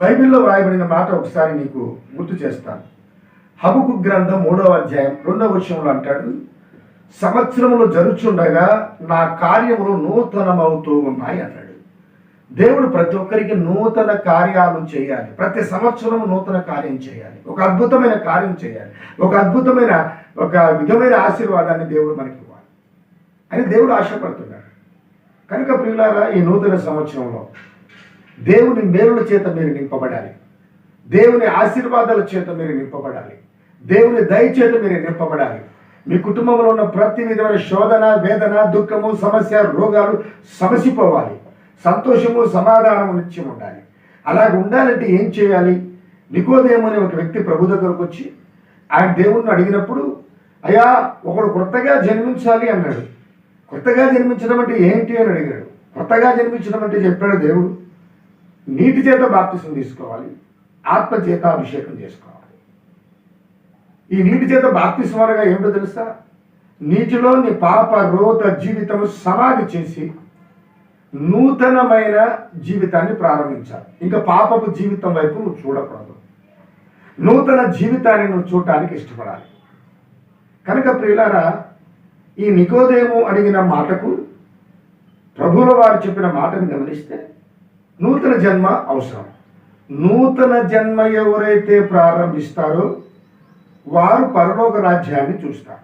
బైబిల్లో వ్రాయబడిన మాట ఒకసారి నీకు గుర్తు చేస్తాను. హబక్కు గ్రంథం 3వ అధ్యాయం 2వ వచనంలో అంటాడు, సంవత్సరములు జరుగుచుండగా నా కార్యములు నూతనమవుతూ ఉన్నాయి అన్నాడు. దేవుడు ప్రతి ఒక్కరికి నూతన కార్యాలు చేయాలి. ప్రతి సంవత్సరం నూతన కార్యం చేయాలి. ఒక అద్భుతమైన కార్యం చేయాలి. ఒక విధమైన ఆశీర్వాదాన్ని దేవుడు మనకి ఇవ్వాలి అని దేవుడు ఆశపడుతున్నాడు. కనుక ప్రియులారా, ఈ నూతన సంవత్సరంలో దేవుని మేలుల చేత మీరు నింపబడాలి. దేవుని ఆశీర్వాదాల చేత మీరు నింపబడాలి. దేవుని దయ చేత మీరు నింపబడాలి. మీ కుటుంబంలో ఉన్న ప్రతి విధమైన శోధన, వేదన, దుఃఖము, సమస్య, రోగాలు సమసిపోవాలి. సంతోషము, సమాధానము నిత్యం ఉండాలి. అలాగ ఉండాలంటే ఏం చేయాలి? నికోదేము అనే ఒక వ్యక్తి ప్రభు దగ్గరకు వచ్చి ఆయన దేవుణ్ణి అడిగినప్పుడు, అయ్యా, ఒకడు కొత్తగా జన్మించాలి అన్నాడు. కొత్తగా జన్మించడం అంటే ఏంటి అని అడిగాడు. కొత్తగా జన్మించడం అంటే చెప్పాడు దేవుడు, నీటి చేత బాప్తిసం తీసుకోవాలి, ఆత్మ చేత అభిషేకం చేసుకోవాలి. ఈ నీటి చేత బాప్తిసం అనగా ఏమిటో తెలుసా? నీటిలో నీ పాప రోత జీవితం సమాధి చేసి నూతనమైన జీవితాన్ని ప్రారంభించాలి. ఇంకా పాపపు జీవితం వైపు నువ్వు చూడకూడదు. నూతన జీవితాన్ని నువ్వు చూడటానికి ఇష్టపడాలి. కనుక ప్రియులారా, ఈ నికోదేము అడిగిన మాటకు ప్రభువుల వారు చెప్పిన మాటను గమనిస్తే నూతన జన్మ అవసరం. నూతన జన్మ ఎవరైతే ప్రారంభిస్తారో వారు పరలోక రాజ్యాన్ని చూస్తారు.